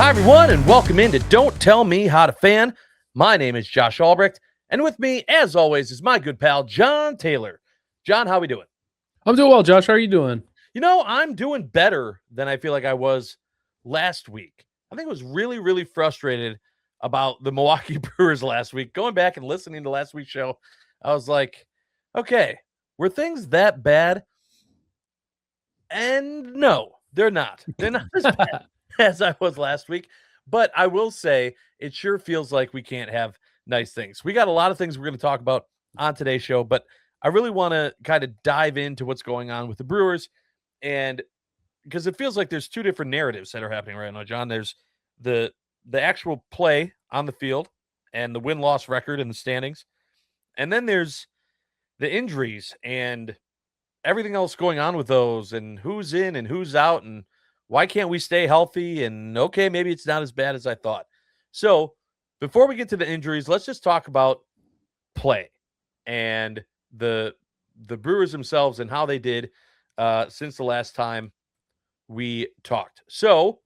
Hi, everyone, and welcome into Don't Tell Me How to Fan. My name is Josh Albrecht, and with me, as always, is my good pal, John Taylor. John, how we doing? I'm doing well, Josh. How are you doing? I'm doing better than I feel like I was last week. I think I was really frustrated about the Milwaukee Brewers last week. Going back and listening to last week's show, I was like, okay, were things that bad? And no, they're not. They're not as bad as I was last week. But I will say it sure feels like we can't have nice things. We got a lot of things we're going to talk about on today's show, but I really want to kind of dive into what's going on with the Brewers. And because it feels like there's two different narratives that are happening right now, John. There's the actual play on the field and the win-loss record and the standings. And then there's the injuries and everything else going on with those and who's in and who's out and why can't we stay healthy? And okay, maybe it's not as bad as I thought. So before we get to the injuries, let's just talk about play and the Brewers themselves and how they did since the last time we talked. So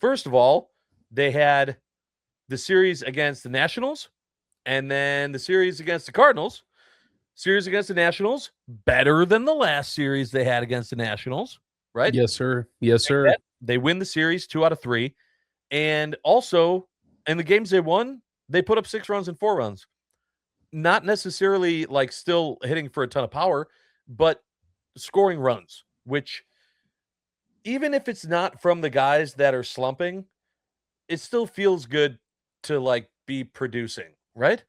first of all, they had the series against the Nationals and then the series against the Cardinals. Series against the Nationals, better than the last series they had against the Nationals, right? Yes, sir. Yes, sir. They win the series 2 out of 3. And also, in the games they won, they put up 6 runs and 4 runs. Not necessarily like still hitting for a ton of power, but scoring runs, which even if it's not from the guys that are slumping, it still feels good to like be producing, right?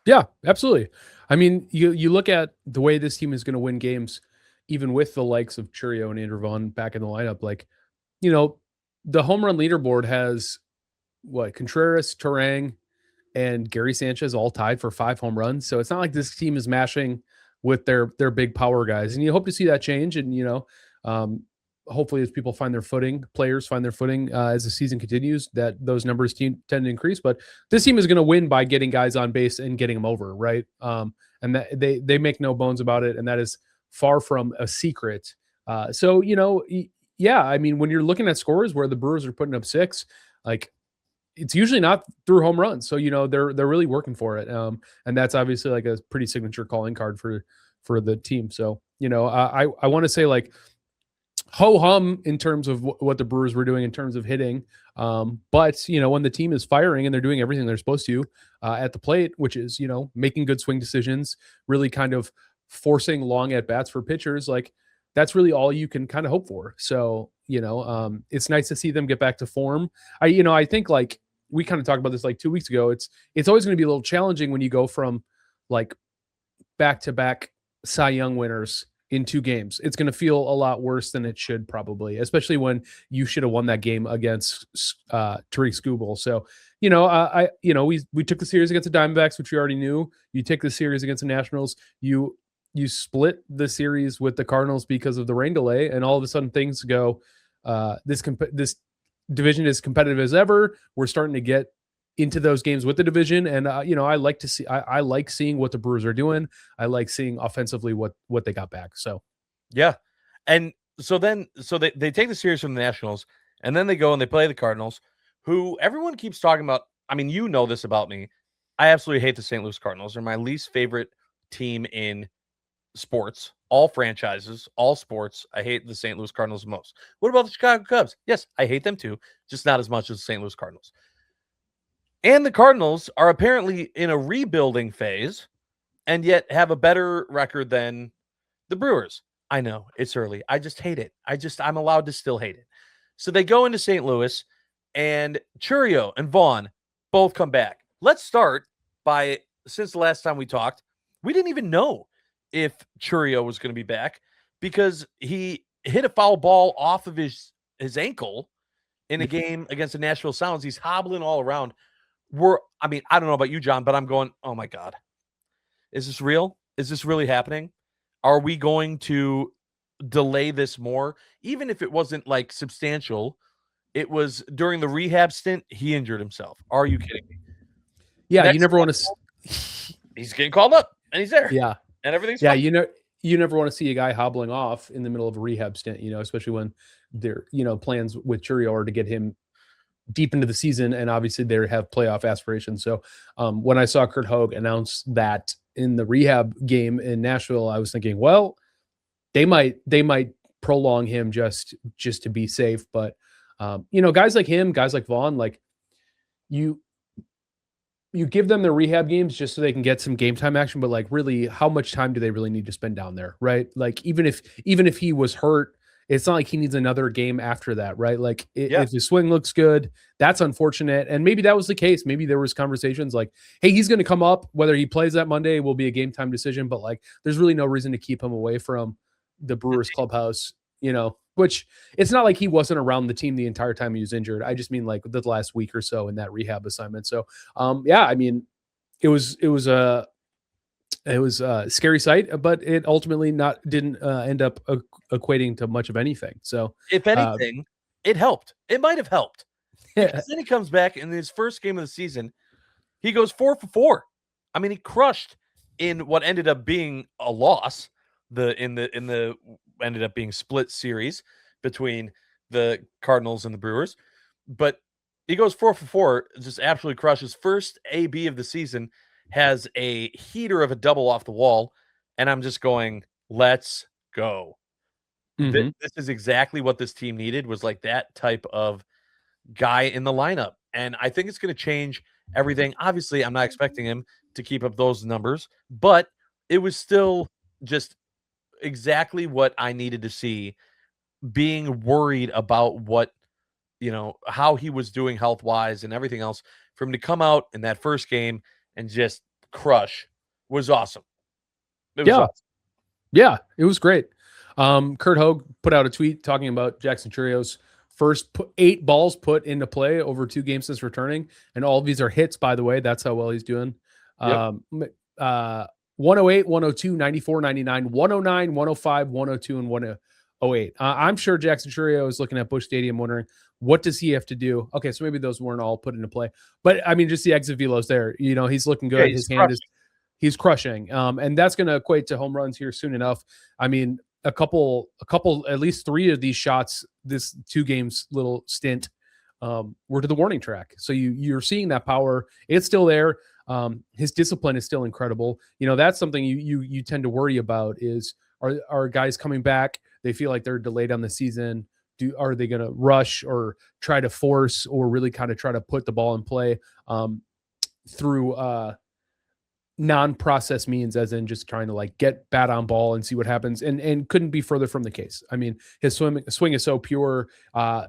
Yeah, absolutely. I mean, you look at the way this team is going to win games, even with the likes of Churio and Andrew Vaughn back in the lineup. Like, the home run leaderboard has what Contreras, Turang, and Gary Sanchez all tied for 5 home runs. So it's not like this team is mashing with their big power guys, and you hope to see that change. And hopefully, as people find their footing, players find their footing as the season continues, that those numbers tend to increase. But this team is going to win by getting guys on base and getting them over, right? And that they make no bones about it, and that is far from a secret. Yeah, I mean, when you're looking at scores where the Brewers are putting up 6, like it's usually not through home runs. So they're really working for it, and that's obviously like a pretty signature calling card for the team. So I want to say like ho hum in terms of what the Brewers were doing in terms of hitting. But when the team is firing and they're doing everything they're supposed to at the plate, which is, making good swing decisions, really kind of forcing long at bats for pitchers, like that's really all you can kind of hope for. So, it's nice to see them get back to form. I think like we kind of talked about this like 2 weeks ago. It's always going to be a little challenging when you go from like back to back Cy Young winners in 2 games. It's going to feel a lot worse than it should probably, especially when you should have won that game against Tariq Skubal. So, we took the series against the Diamondbacks, which we already knew. You take the series against the Nationals, you split the series with the Cardinals because of the rain delay, and all of a sudden things go, this division is competitive as ever. We're starting to get into those games with the division. And, I like to see, I like seeing what the Brewers are doing. I like seeing offensively what they got back. So, yeah. And so they take the series from the Nationals and then they go and they play the Cardinals, who everyone keeps talking about. I mean, this about me. I absolutely hate the St. Louis Cardinals. They're my least favorite team in sports, all franchises, all sports. I hate the St. Louis Cardinals the most. What about the Chicago Cubs? Yes, I hate them too, just not as much as the St. Louis Cardinals. And the Cardinals are apparently in a rebuilding phase and yet have a better record than the Brewers. I know it's early. I just hate it. I'm allowed to still hate it. So they go into St. Louis and Churio and Vaughn both come back. Let's start by, since the last time we talked, we didn't even know if Churio was going to be back because he hit a foul ball off of his ankle in a game against the Nashville Sounds. He's hobbling all around. I don't know about you, John, but I'm going, oh my God, is this real? Is this really happening? Are we going to delay this more? Even if it wasn't like substantial, it was during the rehab stint, he injured himself. Are you kidding me? Yeah, you never want to. He's getting called up and he's there. Yeah. And everything's fine. You never want to see a guy hobbling off in the middle of a rehab stint, especially when their, plans with Churio are to get him deep into the season, and obviously they have playoff aspirations. So when I saw Kurt Hogue announce that in the rehab game in Nashville, I was thinking, well, they might prolong him just to be safe. But guys like him, guys like Vaughn, like you give them their rehab games just so they can get some game time action. But like, really, how much time do they really need to spend down there, right? Like, even if he was hurt, it's not like he needs another game after that, right? Like, if his swing looks good, that's unfortunate. And maybe that was the case. Maybe there was conversations like, hey, he's going to come up. Whether he plays that Monday will be a game time decision. But like, there's really no reason to keep him away from the Brewers clubhouse, which it's not like he wasn't around the team the entire time he was injured. I just mean like the last week or so in that rehab assignment. So, I mean, it was a scary sight, but it ultimately didn't end up equating to much of anything. So, if anything, it helped. It might have helped. Yeah. Because then he comes back in his first game of the season. He goes 4 for 4. I mean, he crushed in what ended up being a loss. Ended up being split series between the Cardinals and the Brewers, but he goes 4 for 4, just absolutely crushes. First AB of the season, has a heater of a double off the wall, and I'm just going, let's go. Mm-hmm. This is exactly what this team needed, was like that type of guy in the lineup, and I think it's going to change everything. Obviously, I'm not expecting him to keep up those numbers, but it was still just exactly what I needed to see, being worried about what, how he was doing health wise and everything else. For him to come out in that first game and just crush was awesome. It was awesome. Yeah, it was great. Kurt Hogue put out a tweet talking about Jackson Churio's first 8 balls put into play over 2 games since returning, and all of these are hits, by the way. That's how well he's doing. Yep. 108, 102, 94, 99, 109, 105, 102, and 108. I'm sure Jackson Churio is looking at Busch Stadium wondering, what does he have to do? Okay, so maybe those weren't all put into play. But, I mean, just the exit velo's there. He's looking good. Yeah, he's crushing. And that's going to equate to home runs here soon enough. I mean, a couple, at least 3 of these shots, this 2 games little stint, were to the warning track. So you're seeing that power. It's still there. His discipline is still incredible. That's something you tend to worry about is, are guys coming back? They feel like they're delayed on the season. Are they going to rush or try to force or really kind of try to put the ball in play through non-process means, as in just trying to like get bat on ball and see what happens, and couldn't be further from the case. I mean, his swing is so pure. I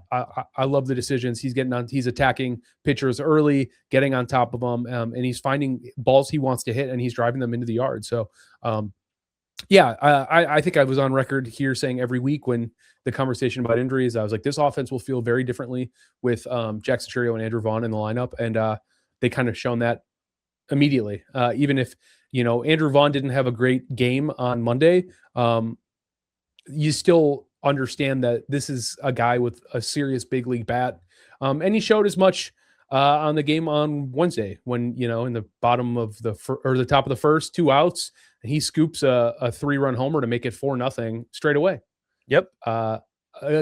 love the decisions he's getting on. He's attacking pitchers early, getting on top of them, and he's finding balls he wants to hit, and he's driving them into the yard. So, I think I was on record here saying every week when the conversation about injuries, I was like, this offense will feel very differently with Jackson Churio and Andrew Vaughn in the lineup, and they kind of shown that immediately. Even if Andrew Vaughn didn't have a great game on Monday, you still understand that this is a guy with a serious big league bat, and he showed as much on the game on Wednesday when in the bottom of the top of the first, 2 outs, and he scoops a 3-run homer to make it 4-0 straight away. Yep. A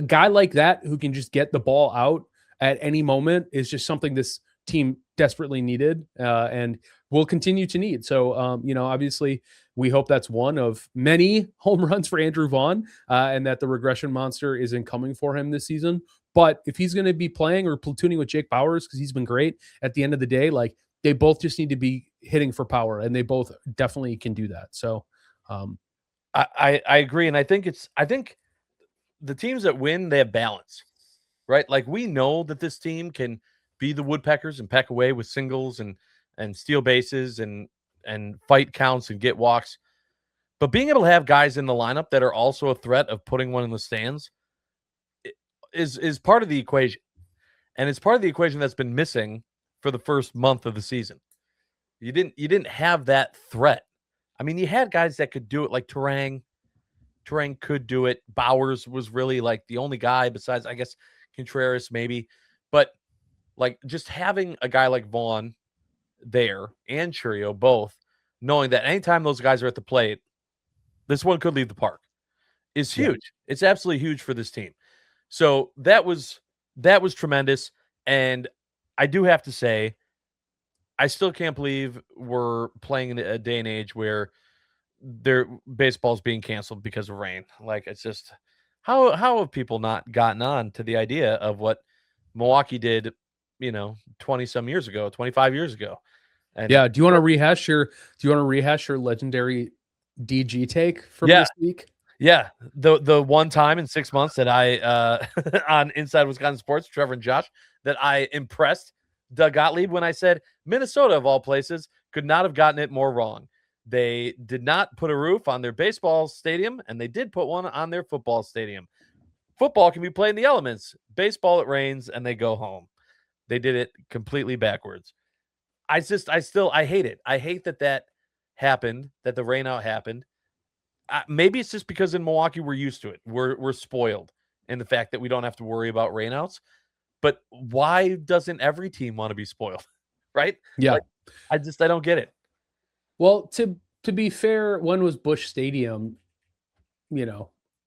guy like that who can just get the ball out at any moment is just something this team desperately needed, and will continue to need. So, obviously we hope that's one of many home runs for Andrew Vaughn, and that the regression monster isn't coming for him this season. But if he's going to be playing or platooning with Jake Bauers, because he's been great at the end of the day, like they both just need to be hitting for power, and they both definitely can do that. So, I agree. And I think the teams that win, they have balance, right? Like we know that this team can be the Woodpeckers and peck away with singles and steal bases and fight counts and get walks. But being able to have guys in the lineup that are also a threat of putting one in the stands is part of the equation. And it's part of the equation that's been missing for the first month of the season. You didn't have that threat. I mean, you had guys that could do it, like Terang. Terang could do it. Bauers was really like the only guy besides, I guess, Contreras maybe. But like just having a guy like Vaughn there and Churio both, knowing that anytime those guys are at the plate, this one could leave the park, is huge. Yeah. It's absolutely huge for this team. So that was tremendous. And I do have to say, I still can't believe we're playing in a day and age where baseball's being canceled because of rain. Like, it's just how have people not gotten on to the idea of what Milwaukee did, 20 some years ago, 25 years ago? And Yeah, do you want to rehash your legendary DG take from this week? Yeah, the one time in 6 months that I on Inside Wisconsin Sports, Trevor and Josh, that I impressed Doug Gottlieb when I said Minnesota, of all places, could not have gotten it more wrong. They did not put a roof on their baseball stadium, and they did put one on their football stadium. Football can be played in the elements. Baseball, it rains, and they go home. They did it completely backwards. I hate it. I hate that happened, that the rainout happened. Maybe it's just because in Milwaukee we're used to it. We're spoiled in the fact that we don't have to worry about rainouts. But why doesn't every team want to be spoiled? Right? Yeah. Like, I don't get it. Well, to be fair, when was Busch Stadium,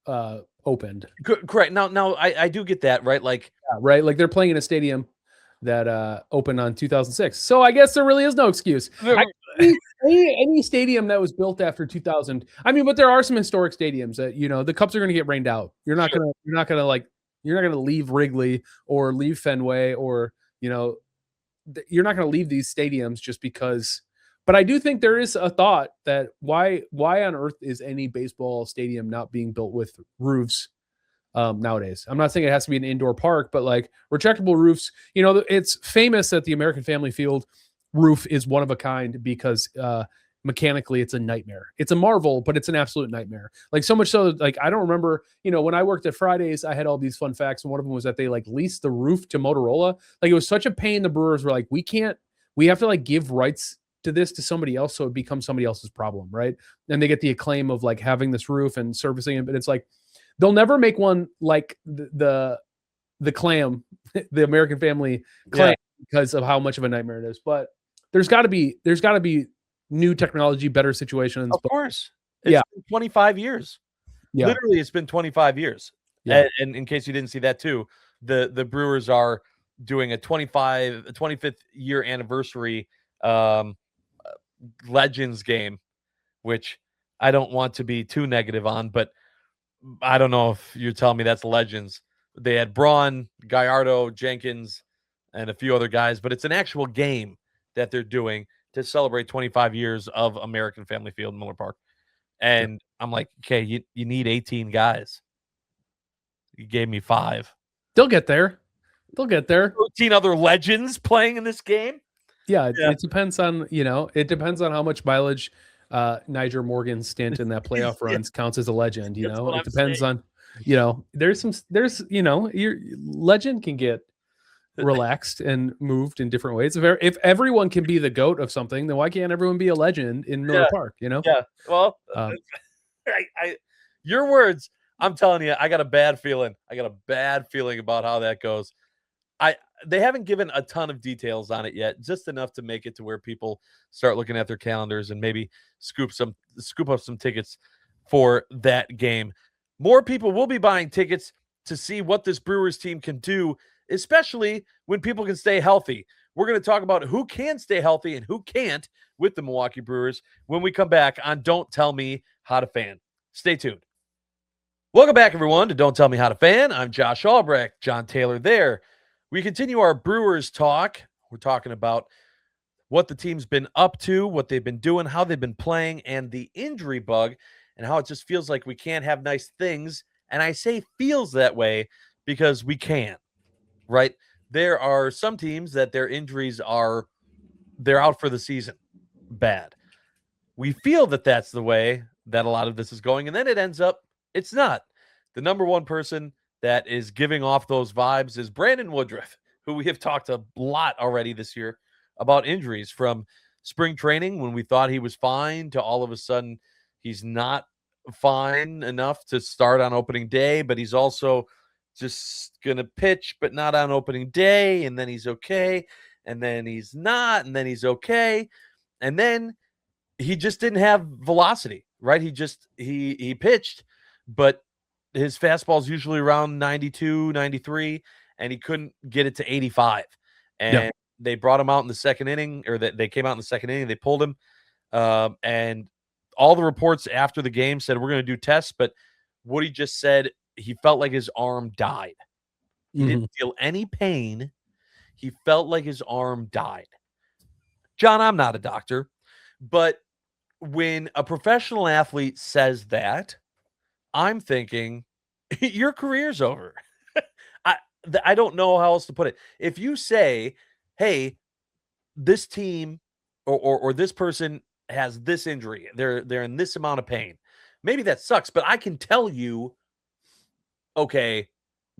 opened? Correct. Now I do get that, right? Like, yeah, right. Like, they're playing in a stadium that opened on 2006. So I guess there really is no excuse. Any stadium that was built after 2000. I mean, but there are some historic stadiums that, the Cubs are going to get rained out. You're not going to leave Wrigley or leave Fenway, or, you're not going to leave these stadiums just because. But I do think there is a thought that why on earth is any baseball stadium not being built with roofs nowadays? I'm not saying it has to be an indoor park, but like retractable roofs, it's famous that the American Family Field roof is one of a kind because mechanically it's a nightmare. It's a marvel, but it's an absolute nightmare. Like, so much so, like, I don't remember, when I worked at Fridays, I had all these fun facts, and one of them was that they like leased the roof to Motorola. Like, it was such a pain. The Brewers were like, we have to like give rights to this to somebody else, so it becomes somebody else's problem, right? And they get the acclaim of like having this roof and servicing it, but it's like they'll never make one like the clam, the American Family clam, because of how much of a nightmare it is. But there's got to be new technology, better situations. Of course, it's been 25 years. Yeah, literally, it's been 25 years. Yeah. And in case you didn't see that too, the Brewers are doing a 25th year anniversary Legends game, which I don't want to be too negative on, but I don't know if you're telling me that's Legends. They had Braun, Gallardo, Jenkins, and a few other guys, but it's an actual game that they're doing to celebrate 25 years of American Family Field in Miller Park. And I'm like, okay, you need 18 guys. You gave me 5. They'll get there. 13 other legends playing in this game. Yeah, it depends on, it depends on how much mileage Niger Morgan's stint in that playoff runs counts as a legend. It depends on, your legend can get relaxed and moved in different ways. If everyone can be the GOAT of something, then why can't everyone be a legend in Miller Park? Yeah. Well, your words. I'm telling you, I got a bad feeling. About how that goes. They haven't given a ton of details on it yet, just enough to make it to where people start looking at their calendars and maybe scoop up some tickets for that game. More people will be buying tickets to see what this Brewers team can do, especially when people can stay healthy. We're going to talk about who can stay healthy and who can't with the Milwaukee Brewers when we come back on Don't Tell Me How to Fan. Stay tuned. Welcome back, everyone, to Don't Tell Me How to Fan. I'm Josh Albrecht, John Taylor there. We continue our Brewers talk. We're talking about what the team's been up to, what they've been doing, how they've been playing, and the injury bug, and how it just feels like we can't have nice things. And I say feels that way because we can, right? There are some teams that their injuries they're out for the season. Bad. We feel that that's the way that a lot of this is going, and then it ends up, it's not. The number one person that is giving off those vibes is Brandon Woodruff, who we have talked a lot already this year about injuries, from spring training when we thought he was fine to all of a sudden he's not fine enough to start on opening day, but he's also just going to pitch, but not on opening day. And then he's okay. And then he's not. And then he's okay. And then he just didn't have velocity, right? He pitched, but his fastball is usually around 92, 93. and he couldn't get it to 85. And they brought him out in the second inning, or they came out in the second inning. They pulled him, and all the reports after the game said we're going to do tests, but Woody just said he felt like his arm died. He didn't feel any pain. He felt like his arm died. John, I'm not a doctor, but when a professional athlete says that, I'm thinking your career's over. I don't know how else to put it. If you say, hey, this team or this person has this injury, they're in this amount of pain, maybe that sucks, but I can tell you, okay,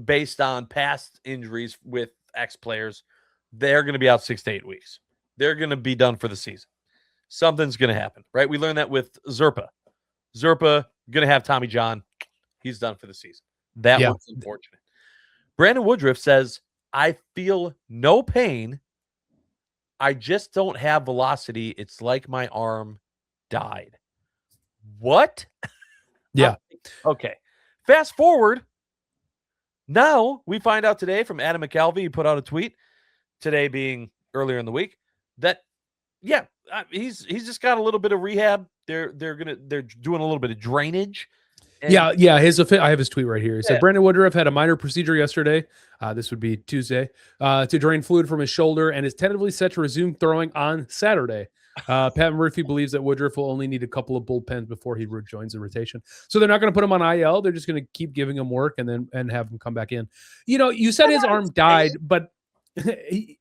based on past injuries with X players, they're going to be out 6 to 8 weeks. They're going to be done for the season. Something's going to happen, right? We learned that with Zerpa. Zerpa going to have Tommy John. He's done for the season. That was unfortunate. Brandon Woodruff says, I feel no pain. I just don't have velocity. It's like my arm died. What? Yeah. Okay. Fast forward. Now we find out today from Adam McAlvey. He put out a tweet today, being earlier in the week, that he's just got a little bit of rehab. They're doing a little bit of drainage. I have his tweet right here. He said Brandon Woodruff had a minor procedure yesterday. This would be Tuesday, to drain fluid from his shoulder, and is tentatively set to resume throwing on Saturday. Pat Murphy believes that Woodruff will only need a couple of bullpens before he rejoins the rotation. So they're not going to put him on IL. They're just going to keep giving him work and have him come back in. You said his arm died, but I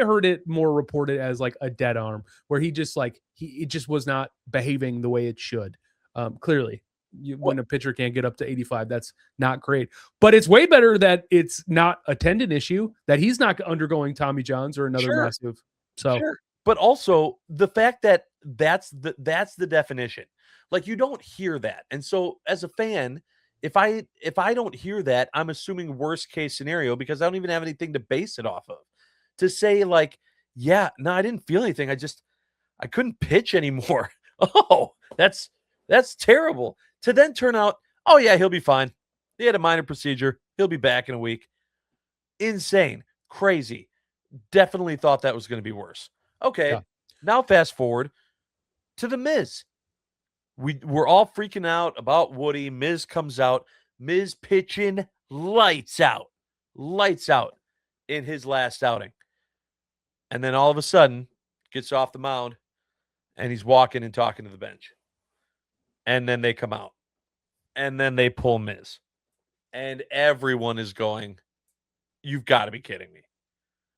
heard it more reported as like a dead arm, where he just it just was not behaving the way it should. Clearly. When a pitcher can't get up to 85, that's not great. But it's way better that it's not a tendon issue, that he's not undergoing Tommy John's or another massive. So, but also the fact that that's the definition. Like, you don't hear that, and so as a fan, if I don't hear that, I'm assuming worst case scenario, because I don't even have anything to base it off of. To say like, I didn't feel anything. I couldn't pitch anymore. Oh, that's terrible. To then turn out, oh yeah, he'll be fine. He had a minor procedure. He'll be back in a week. Insane. Crazy. Definitely thought that was going to be worse. Okay. Yeah. Now fast forward to the Miz. We're all freaking out about Woody. Miz comes out. Miz pitching lights out in his last outing. And then all of a sudden gets off the mound and he's walking and talking to the bench. And then they come out. And then they pull Miz. And everyone is going, you've got to be kidding me.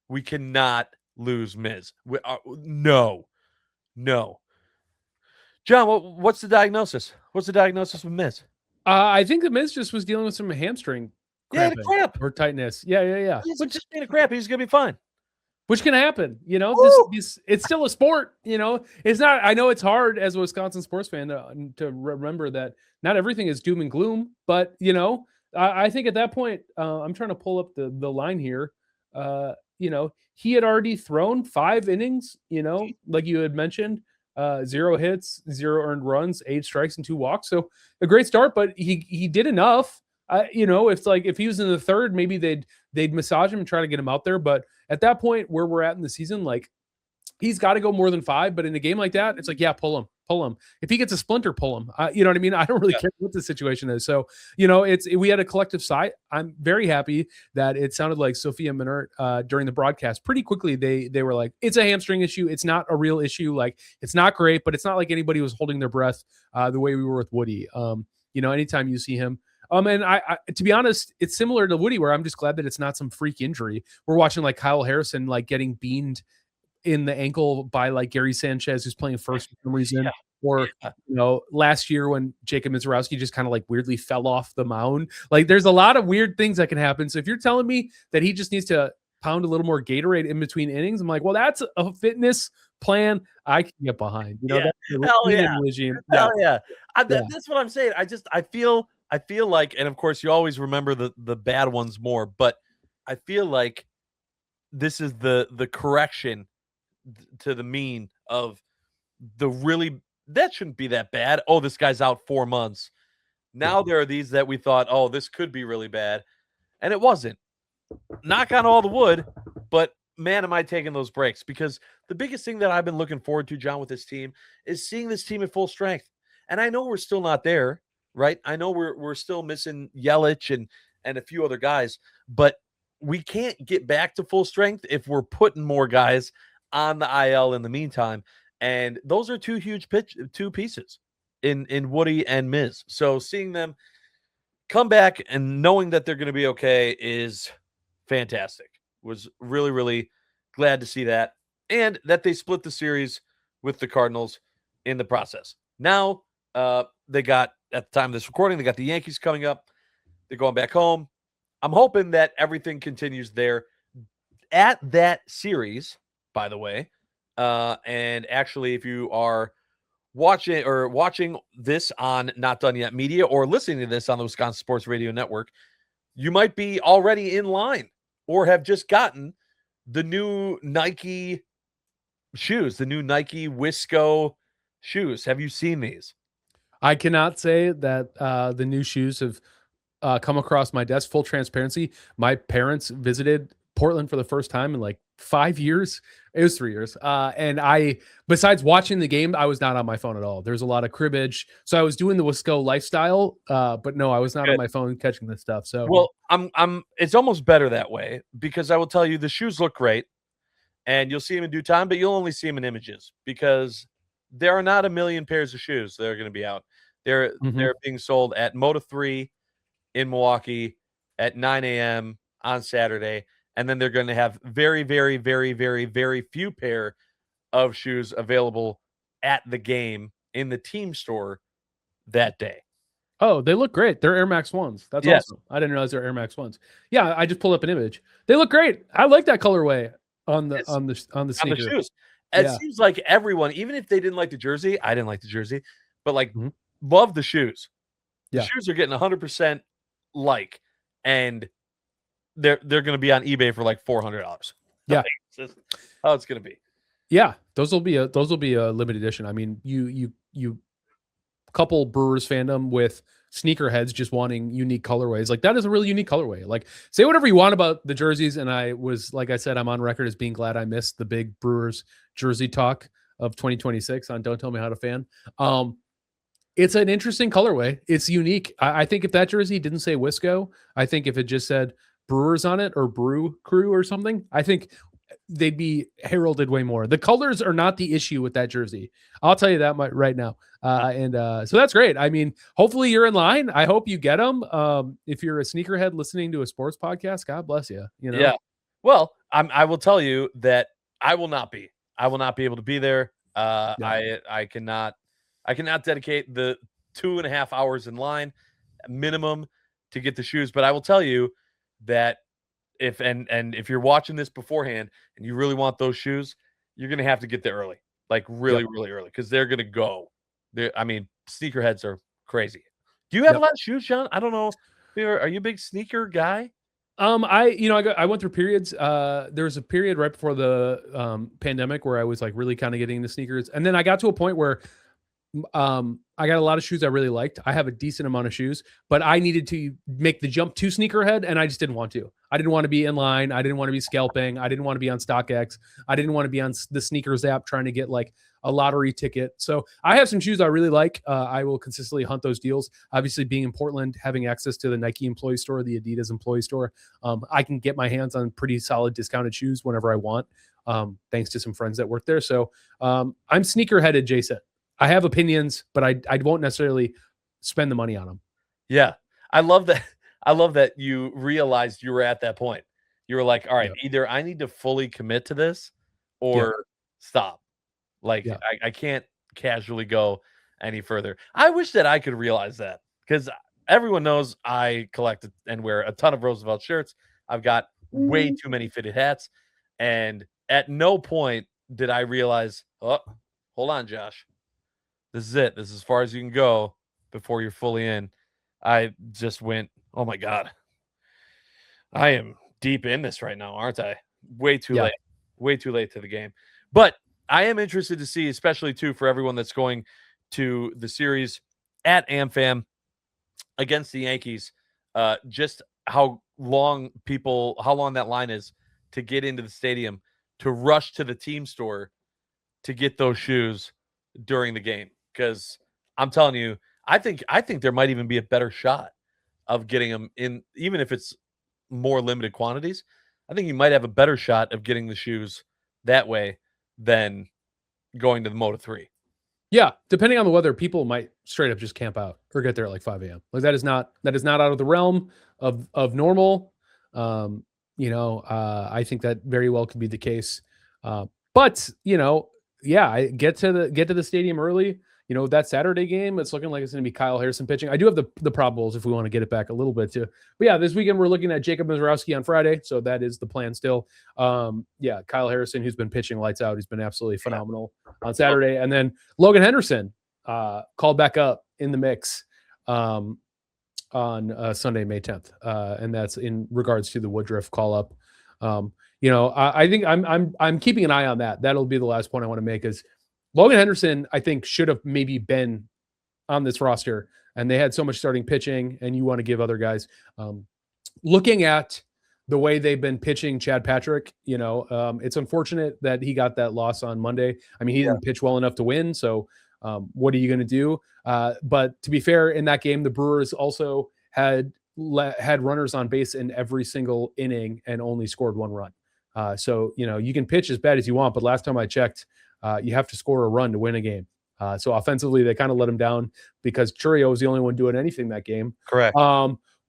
We cannot lose Miz. No. John, what's the diagnosis? What's the diagnosis with Miz? I think the Miz just was dealing with some hamstring cramp or tightness. Yeah. He's just being a cramp. He's going to be fine. Which can happen, it's still a sport, it's not, I know it's hard as a Wisconsin sports fan to remember that not everything is doom and gloom, but I think at that point, I'm trying to pull up the line here. He had already thrown 5 innings, like you had mentioned, 0 hits, 0 earned runs, 8 strikes and 2 walks. So a great start, but he did enough. It's like if he was in the third, maybe they'd massage him and try to get him out there. But at that point where we're at in the season, like, he's got to go more than 5. But in a game like that, it's like, pull him. If he gets a splinter, pull him. You know what I mean? I don't really care what the situation is. So, we had a collective sigh. I'm very happy that it sounded like Sophia Minert during the broadcast. Pretty quickly, they were like, it's a hamstring issue. It's not a real issue. Like, it's not great, but it's not like anybody was holding their breath the way we were with Woody. Anytime you see him. And I, to be honest, it's similar to Woody, where I'm just glad that it's not some freak injury. We're watching like Kyle Harrison, like getting beamed in the ankle by like Gary Sanchez, who's playing first for some reason. Or, last year when Jacob Mizorowski just kind of like weirdly fell off the mound. Like, there's a lot of weird things that can happen. So if you're telling me that he just needs to pound a little more Gatorade in between innings, I'm like, well, that's a fitness plan I can get behind. Regime. Hell yeah. That's what I'm saying. I feel like, and of course you always remember the bad ones more, but I feel like this is the correction to the mean of the really, that shouldn't be that bad. Oh, this guy's out 4 months. Now there are these that we thought, oh, this could be really bad. And it wasn't. knock on all the wood, but man, am I taking those breaks, because the biggest thing that I've been looking forward to, John, with this team is seeing this team at full strength. And I know we're still not there, right? I know we're still missing Yelich and a few other guys, but we can't get back to full strength if we're putting more guys on the IL in the meantime. And those are two pieces in Woody and Miz. So seeing them come back and knowing that they're going to be okay is fantastic. Was really, really glad to see that. And that they split the series with the Cardinals in the process. Now, they got, at the time of this recording, they got the Yankees coming up. They're going back home. I'm hoping that everything continues there at that series, by the way. And actually, if you are watching this on Not Done Yet Media or listening to this on the Wisconsin Sports Radio Network, you might be already in line or have just gotten the new Nike shoes, the new Nike Wisco shoes. Have you seen these? I cannot say that the new shoes have come across my desk. Full transparency, my parents visited Portland for the first time in like 5 years. It was 3 years. And I, besides watching the game, I was not on my phone at all. There's a lot of cribbage. So I was doing the Wisco lifestyle, but no, I was not on my phone catching this stuff. So, well, it's almost better that way, because I will tell you the shoes look great and you'll see them in due time, but you'll only see them in images, because there are not a million pairs of shoes that are going to be out. They're being sold at Moto 3 in Milwaukee at 9 a.m. on Saturday. And then they're going to have very, very, very, very, very few pair of shoes available at the game in the team store that day. Oh, they look great. They're Air Max 1s. That's awesome. I didn't realize they're Air Max 1s. Yeah, I just pulled up an image. They look great. I like that colorway on the sneaker. On the shoes. It seems like everyone, even if they didn't like the jersey, I didn't like the jersey, but like love the shoes. The shoes are getting 100% like, and they're going to be on eBay for like $400. Yeah, that's how it's going to be. Yeah, those will be a limited edition. I mean, you couple Brewers fandom with sneakerheads just wanting unique colorways. Like, that is a really unique colorway. Like, say whatever you want about the jerseys, and I was, like I said, I'm on record as being glad I missed the big Brewers jersey talk of 2026 on Don't Tell Me How to Fan. It's an interesting colorway. It's unique. I think if that jersey didn't say Wisco, I think if it just said Brewers on it or Brew Crew or something, I think they'd be heralded way more. The colors are not the issue with that jersey. I'll tell you that right now. So that's great. I mean, hopefully you're in line. I hope you get them. If you're a sneakerhead listening to a sports podcast, God bless you. You know? Yeah. Well, I will tell you that I will not be able to be there. I cannot dedicate the 2.5 hours in line minimum to get the shoes. But I will tell you that if you're watching this beforehand and you really want those shoes, you're going to have to get there early, like really early, because they're going to go. I mean, sneakerheads are crazy. Do you have a lot of shoes, John? I don't know. Are you a big sneaker guy? I went through periods. There was a period right before the pandemic where I was like really kind of getting into sneakers, and then I got to a point where I got a lot of shoes I really liked. I have a decent amount of shoes, but I needed to make the jump to sneakerhead, and I just didn't want to. I didn't want to be in line. I didn't want to be scalping. I didn't want to be on StockX. I didn't want to be on the sneakers app trying to get like a lottery ticket. So I have some shoes I really like. I will consistently hunt those deals. Obviously, being in Portland, having access to the Nike employee store, the Adidas employee store, I can get my hands on pretty solid discounted shoes whenever I want, thanks to some friends that work there. So I'm sneakerhead adjacent. I have opinions, but I won't necessarily spend the money on them. Yeah. I love that. I love that you realized you were at that point. You were like, all right, either I need to fully commit to this or stop. Like, I can't casually go any further. I wish that I could realize that, because everyone knows I collect and wear a ton of Roosevelt shirts. I've got way too many fitted hats. And at no point did I realize, oh, hold on, Josh. This is it. This is as far as you can go before you're fully in. I just went, oh my God. I am deep in this right now, aren't I? Way too late. Way too late to the game. But I am interested to see, especially too, for everyone that's going to the series at AmFam against the Yankees, just how long that line is to get into the stadium, to rush to the team store to get those shoes during the game. Because I'm telling you, I think there might even be a better shot of getting them in, even if it's more limited quantities. I think you might have a better shot of getting the shoes that way than going to the Moto 3. Yeah, depending on the weather, people might straight up just camp out or get there at like 5 a.m. Like that is not out of the realm of normal. I think that very well could be the case. But I get to the stadium early. That Saturday game, it's looking like it's going to be Kyle Harrison pitching. I do have the probables if we want to get it back a little bit too. But yeah, this weekend we're looking at Jacob Mizorowski on Friday, so that is the plan still. Kyle Harrison, who's been pitching lights out, he's been absolutely phenomenal on Saturday, and then Logan Henderson called back up in the mix on Sunday, May 10th, and that's in regards to the Woodruff call up. I think I'm keeping an eye on that. That'll be the last point I want to make is Logan Henderson, I think, should have maybe been on this roster, and they had so much starting pitching, and you want to give other guys. Looking at the way they've been pitching Chad Patrick, it's unfortunate that he got that loss on Monday. I mean, he didn't pitch well enough to win, so what are you going to do? But to be fair, in that game, the Brewers also had runners on base in every single inning and only scored one run. So you can pitch as bad as you want, but last time I checked, you have to score a run to win a game. So offensively, they kind of let him down because Churio was the only one doing anything that game. Correct.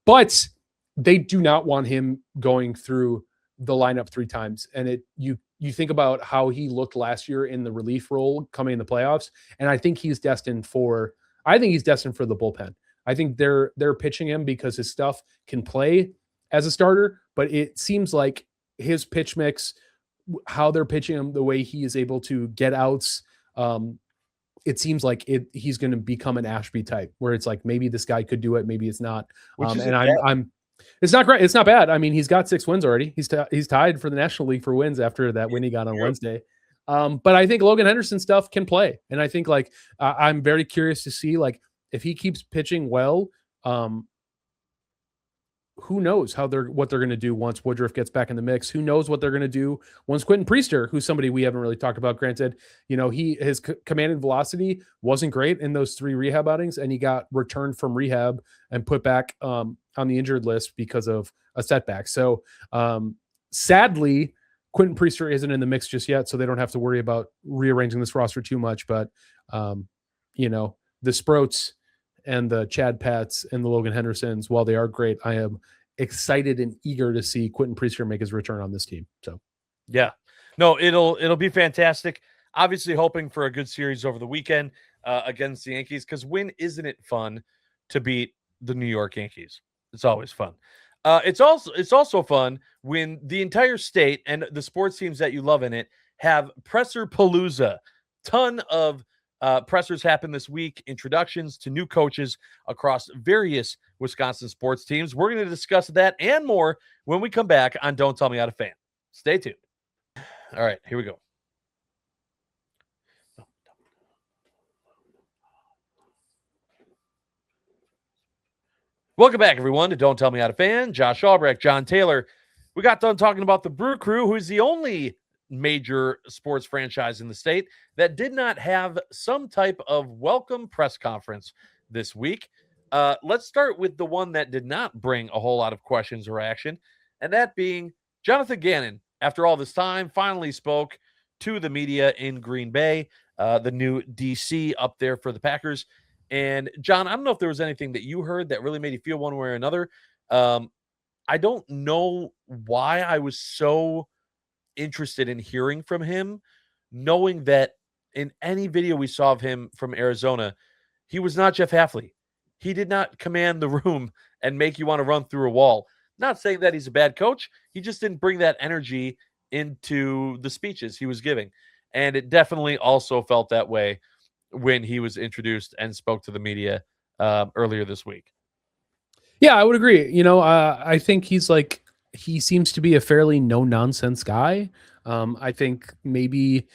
But they do not want him going through the lineup 3 times. And you think about how he looked last year in the relief role coming in the playoffs, and I think he's destined for the bullpen. I think they're pitching him because his stuff can play as a starter, but it seems like his pitch mix, how they're pitching him, the way he is able to get outs, it seems like he's going to become an Ashby type, where it's like maybe this guy could do it, maybe it's not. It's not great. It's not bad. I mean, he's got 6 wins already. He's tied for the National League for wins after that win he got on Wednesday. But I think Logan Henderson stuff can play, and I think I'm very curious to see if he keeps pitching well. Who knows what they're going to do once Woodruff gets back in the mix? Who knows what they're going to do once Quentin Priester, who's somebody we haven't really talked about. Granted, his command and velocity wasn't great in those 3 rehab outings, and he got returned from rehab and put back on the injured list because of a setback. So sadly, Quentin Priester isn't in the mix just yet, so they don't have to worry about rearranging this roster too much. But the Sproats and the Chad Pats and the Logan Hendersons, while they are great, I am excited and eager to see Quentin Priester make his return on this team. So, yeah, no, it'll be fantastic. Obviously, hoping for a good series over the weekend against the Yankees, because when isn't it fun to beat the New York Yankees? It's always fun. It's also fun when the entire state and the sports teams that you love in it have Presser-Palooza. Ton of pressers happen this week, introductions to new coaches across various Wisconsin sports teams. We're going to discuss that and more when we come back on Don't Tell Me How to Fan. Stay tuned. All right, here we go. Welcome back, everyone, to Don't Tell Me How to Fan. Josh Albrecht, John Taylor. We got done talking about the Brew Crew, who is the only major sports franchise in the state that did not have some type of welcome press conference this week. Let's start with the one that did not bring a whole lot of questions or action, and that being Jonathan Gannon, after all this time, finally spoke to the media in Green Bay, the new DC up there for the Packers. And John, I don't know if there was anything that you heard that really made you feel one way or another. I don't know why I was so interested in hearing from him, knowing that in any video we saw of him from Arizona, he was not Jeff Hafley. He did not command the room and make you want to run through a wall. Not saying that he's a bad coach. He just didn't bring that energy into the speeches he was giving. And it definitely also felt that way when he was introduced and spoke to the media earlier this week. Yeah, I would agree. I think he seems to be a fairly no nonsense guy. I think maybe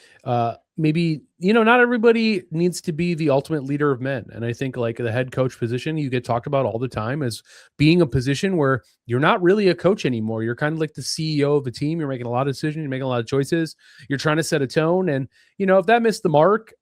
not everybody needs to be the ultimate leader of men. And I think like the head coach position, you get talked about all the time as being a position where you're not really a coach anymore. You're kind of like the CEO of a team. You're making a lot of decisions. You're making a lot of choices. You're trying to set a tone. And, if that missed the mark,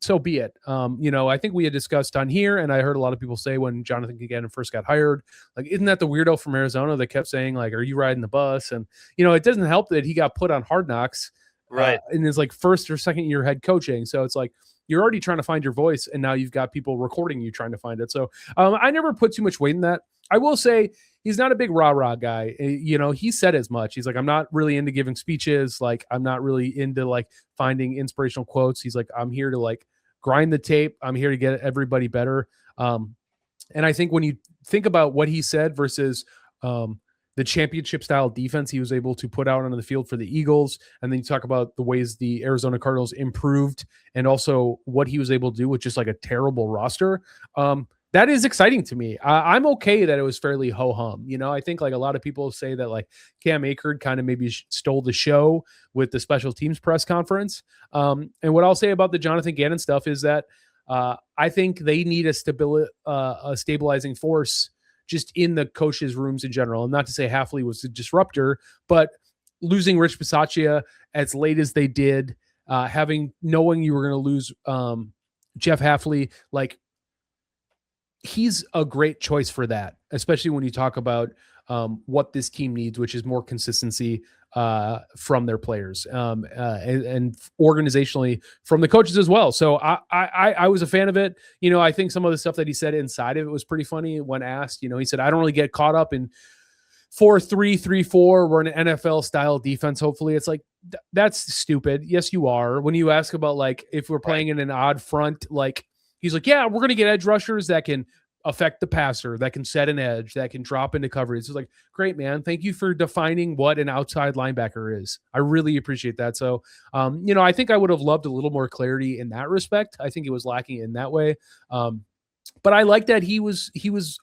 so be it. I think we had discussed on here, and I heard a lot of people say when Jonathan Gannon first got hired, like, isn't that the weirdo from Arizona that kept saying, like, are you riding the bus? And, it doesn't help that he got put on Hard Knocks Right. in his like first or second year head coaching. So it's like you're already trying to find your voice, and now you've got people recording you trying to find it. So I never put too much weight in that. I will say he's not a big rah-rah guy. He said as much. He's like, I'm not really into giving speeches. Like, I'm not really into like finding inspirational quotes. He's like, I'm here to like grind the tape. I'm here to get everybody better. And I think when you think about what he said versus the championship style defense he was able to put out onto the field for the Eagles, and then you talk about the ways the Arizona Cardinals improved and also what he was able to do with just like a terrible roster. That is exciting to me. I'm okay that it was fairly ho-hum. I think like a lot of people say that like Cam Akers kind of maybe stole the show with the special teams press conference. And what I'll say about the Jonathan Gannon stuff is that I think they need a stabilizing force just in the coaches' rooms in general. And not to say Hafley was a disruptor, but losing Rich Bisaccia as late as they did, knowing you were going to lose Jeff Hafley, like, he's a great choice for that, especially when you talk about what this team needs, which is more consistency from their players and organizationally from the coaches as well. So I was a fan of it. I think some of the stuff that he said inside of it was pretty funny when asked. He said, I don't really get caught up in 4-3-3-4. We're an NFL style defense. Hopefully it's like, that's stupid. Yes, you are. When you ask about like, if we're playing in an odd front, like, he's like, yeah, we're going to get edge rushers that can affect the passer, that can set an edge, that can drop into coverage. It's like, great, man. Thank you for defining what an outside linebacker is. I really appreciate that. So, I think I would have loved a little more clarity in that respect. I think it was lacking in that way. But I like that he was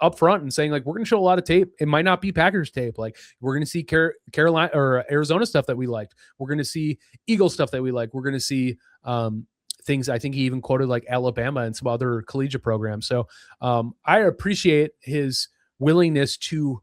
upfront and saying like, we're going to show a lot of tape. It might not be Packers tape. Like, we're going to see Carolina or Arizona stuff that we liked. We're going to see Eagles stuff that we like. We're going to see, things. I think he even quoted like Alabama and some other collegiate programs. So I appreciate his willingness to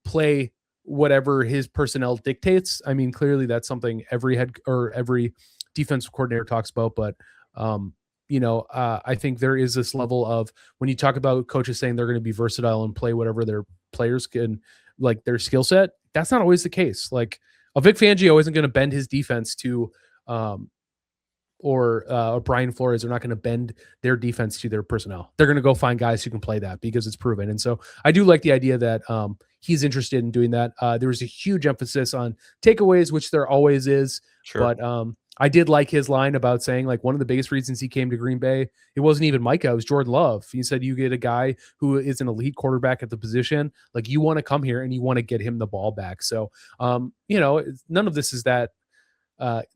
play whatever his personnel dictates. I mean, clearly that's something every defensive coordinator talks about, but I think there is this level of when you talk about coaches saying they're going to be versatile and play whatever their players can, like their skill set, that's not always the case. Like a Vic Fangio isn't going to bend his defense to or Brian Flores are not going to bend their defense to their personnel. They're going to go find guys who can play that because it's proven. And so I do like the idea that he's interested in doing that. There was a huge emphasis on takeaways, which there always is. Sure. But I did like his line about saying like one of the biggest reasons he came to Green Bay, it wasn't even Micah, it was Jordan Love. He said, you get a guy who is an elite quarterback at the position. Like, you want to come here and you want to get him the ball back. So, none of this is that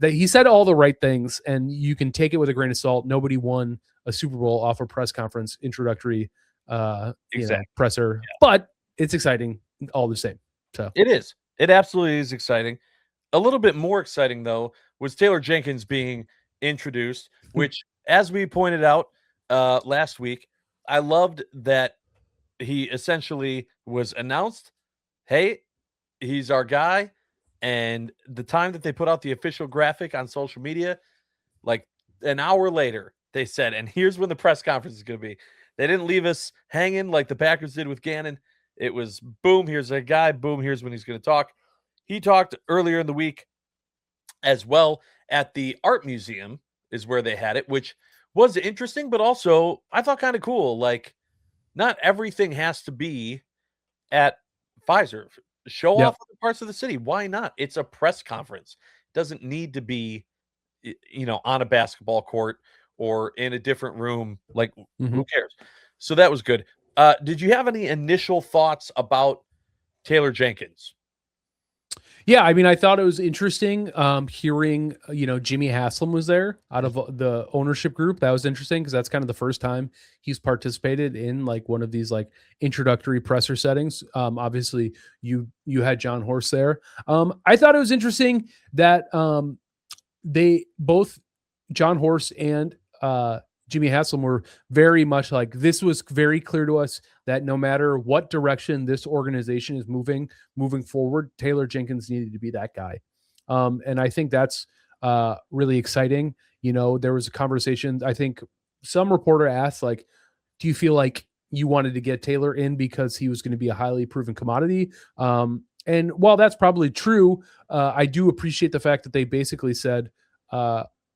he said all the right things, and you can take it with a grain of salt. Nobody won a Super Bowl off a press conference introductory presser, but it's exciting all the same. So it is. It absolutely is exciting. A little bit more exciting though was Taylor Jenkins being introduced, which, as we pointed out last week, I loved that he essentially was announced, hey, he's our guy. And the time that they put out the official graphic on social media, like an hour later, they said, and here's when the press conference is going to be. They didn't leave us hanging like the Packers did with Gannon. It was boom, here's a guy, boom, here's when he's going to talk. He talked earlier in the week as well at the art museum is where they had it, which was interesting, but also I thought kind of cool. Like, not everything has to be at Pfizer. Show off other parts of the city. Why not? It's a press conference. It doesn't need to be, on a basketball court or in a different room. Like, who cares? So that was good. Did you have any initial thoughts about Taylor Jenkins? Yeah, I mean, I thought it was interesting hearing, Jimmy Haslam was there out of the ownership group. That was interesting because that's kind of the first time he's participated in like one of these like introductory presser settings. Obviously, you had John Horst there. I thought it was interesting that they both, John Horst and Jimmy Haslam were very much like, this was very clear to us that no matter what direction this organization is moving forward, Taylor Jenkins needed to be that guy. And I think that's really exciting. You know, there was a conversation, I think some reporter asked, like, do you feel like you wanted to get Taylor in because he was going to be a highly proven commodity? And while that's probably true, I do appreciate the fact that they basically said,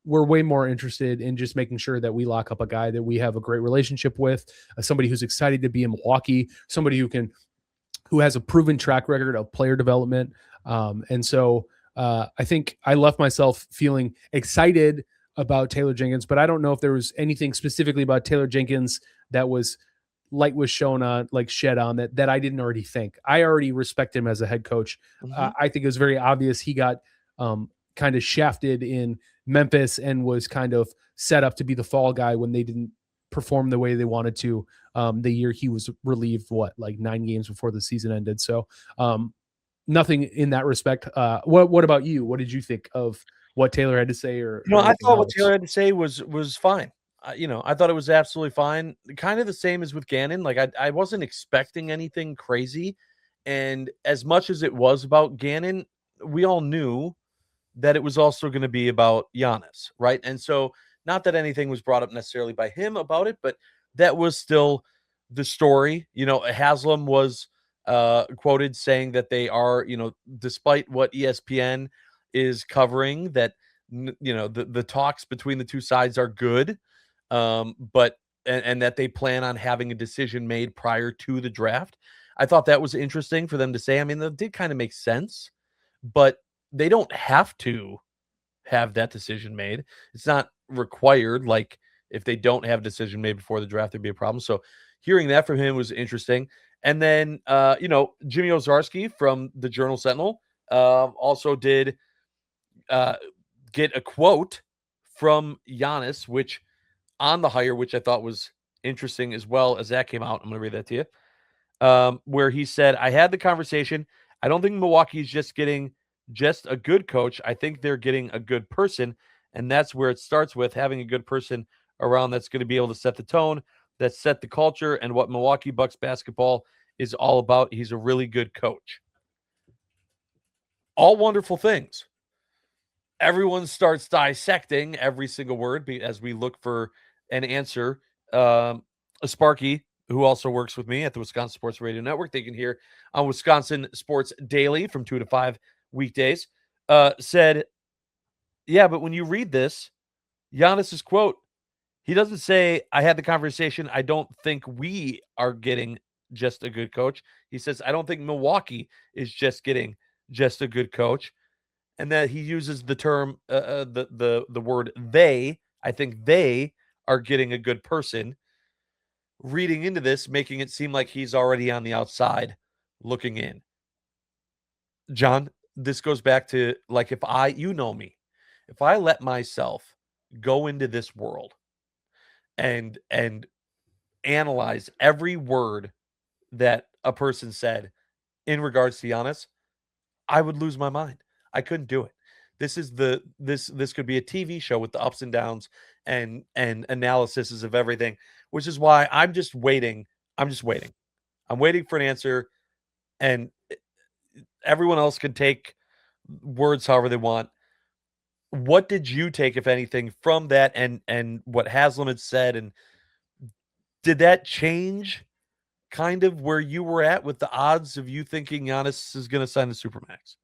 we're way more interested in just making sure that we lock up a guy that we have a great relationship with, somebody who's excited to be in Milwaukee, somebody who has a proven track record of player development. And so I think I left myself feeling excited about Taylor Jenkins, but I don't know if there was anything specifically about Taylor Jenkins that was light was shown on, like shed on that I didn't already think. I already respect him as a head coach. I think it was very obvious he got kind of shafted in Memphis and was kind of set up to be the fall guy when they didn't perform the way they wanted to the year he was relieved, like 9 games before the season ended. So nothing in that respect. What about you? What did you think of what Taylor had to say? Or I thought what Taylor had to say was fine. I thought it was absolutely fine. Kind of the same as with Gannon. Like I wasn't expecting anything crazy. And as much as it was about Gannon, we all knew that it was also going to be about Giannis, right? And so not that anything was brought up necessarily by him about it, but that was still the story. Haslam was quoted saying that they are, despite what ESPN is covering, that, the talks between the two sides are good, but that they plan on having a decision made prior to the draft. I thought that was interesting for them to say. I mean, that did kind of make sense, but they don't have to have that decision made. It's not required. Like if they don't have a decision made before the draft, there'd be a problem. So hearing that from him was interesting. And then, Jimmy Owczarski from the Journal Sentinel also did get a quote from Giannis, which on the hire, which I thought was interesting as well as that came out. I'm going to read that to you. Where he said, I had the conversation. I don't think Milwaukee's just getting just a good coach. I think they're getting a good person. And that's where it starts with having a good person around that's going to be able to set the tone, that set the culture, and what Milwaukee Bucks basketball is all about. He's a really good coach. All wonderful things. Everyone starts dissecting every single word as we look for an answer. Sparky, who also works with me at the Wisconsin Sports Radio Network, they can hear on Wisconsin Sports Daily from 2 to 5 weekdays, said, yeah, but when you read this, Giannis's quote, he doesn't say, I had the conversation. I don't think we are getting just a good coach. He says, I don't think Milwaukee is just getting just a good coach. And that he uses the term, the word they. I think they are getting a good person. Reading into this, making it seem like he's already on the outside looking in. John, this goes back to, like, if you know me, if I let myself go into this world and analyze every word that a person said in regards to Giannis, I would lose my mind. I couldn't do it. This could be a TV show with the ups and downs and analyses of everything, which is why I'm just waiting. I'm waiting for an answer, and everyone else can take words however they want. What did you take, if anything, from that and what Haslam had said? And did that change kind of where you were at with the odds of you thinking Giannis is going to sign the Supermax?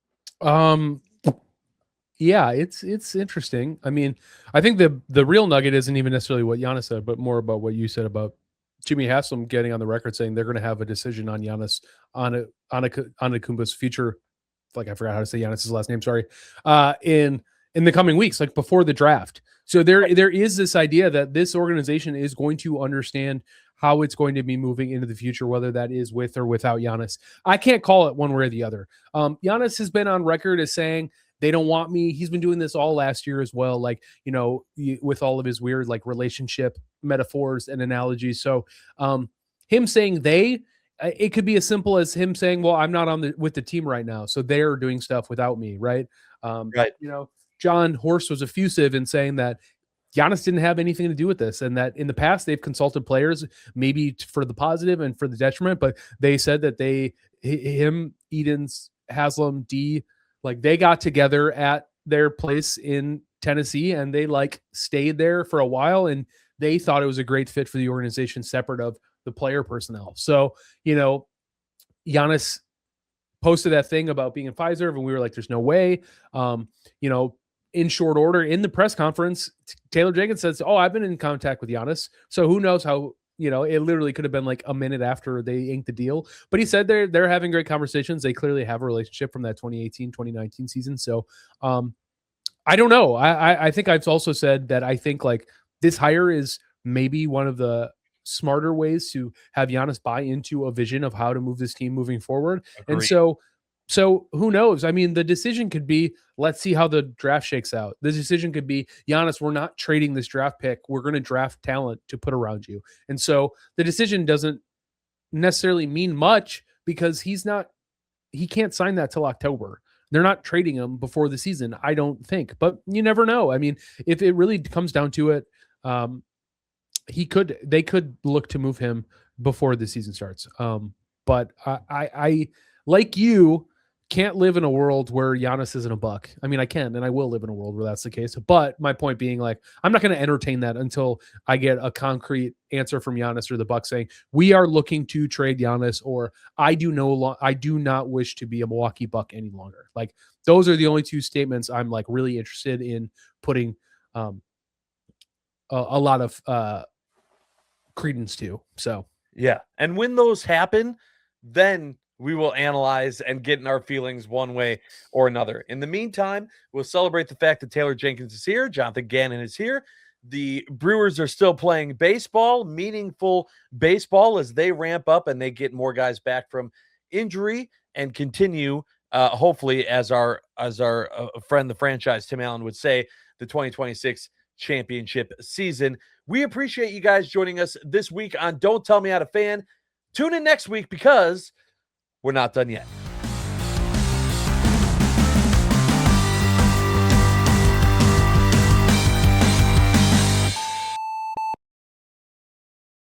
Yeah, it's interesting. I mean, I think the real nugget isn't even necessarily what Giannis said, but more about what you said about Jimmy Haslam getting on the record saying they're going to have a decision on Giannis on Antetokounmpo's future. Like, I forgot how to say Giannis's last name. Sorry. In the coming weeks, like before the draft. So there is this idea that this organization is going to understand how it's going to be moving into the future, whether that is with or without Giannis. I can't call it one way or the other. Giannis has been on record as saying they don't want me. He's been doing this all last year as well, like, with all of his weird like relationship metaphors and analogies. So him saying it could be as simple as him saying, well, I'm not with the team right now, so they're doing stuff without me, right? Right. John Horst was effusive in saying that Giannis didn't have anything to do with this, and that in the past they've consulted players maybe for the positive and for the detriment, but they said that him, Edens, Haslam, D, like they got together at their place in Tennessee and they like stayed there for a while, and they thought it was a great fit for the organization separate of the player personnel. So, Giannis posted that thing about being in Pfizer, and we were like, there's no way. In short order in the press conference, Taylor Jenkins says, "Oh, I've been in contact with Giannis." So who knows how, it literally could have been like a minute after they inked the deal. But he said they're having great conversations. They clearly have a relationship from that 2018, 2019 season. So I don't know. I think I've also said that I think like this hire is maybe one of the smarter ways to have Giannis buy into a vision of how to move this team moving forward. Agreed. And so who knows? I mean, the decision could be, let's see how the draft shakes out. The decision could be, Giannis, we're not trading this draft pick. We're going to draft talent to put around you. And so the decision doesn't necessarily mean much because he can't sign that till October. They're not trading him before the season, I don't think. But you never know. I mean, if it really comes down to it, they could look to move him before the season starts. But I like you, can't live in a world where Giannis isn't a Buck. I mean, I can, and I will live in a world where that's the case. But my point being, like, I'm not going to entertain that until I get a concrete answer from Giannis or the Bucks saying we are looking to trade Giannis, or I do not wish to be a Milwaukee Buck any longer. Like, those are the only two statements I'm like really interested in putting a lot of credence to. So yeah, and when those happen, then we will analyze and get in our feelings one way or another. In the meantime, we'll celebrate the fact that Taylor Jenkins is here. Jonathan Gannon is here. The Brewers are still playing baseball, meaningful baseball, as they ramp up and they get more guys back from injury and continue, hopefully, as our friend, the franchise, Tim Allen, would say, the 2026 championship season. We appreciate you guys joining us this week on Don't Tell Me How to Fan. Tune in next week because we're not done yet.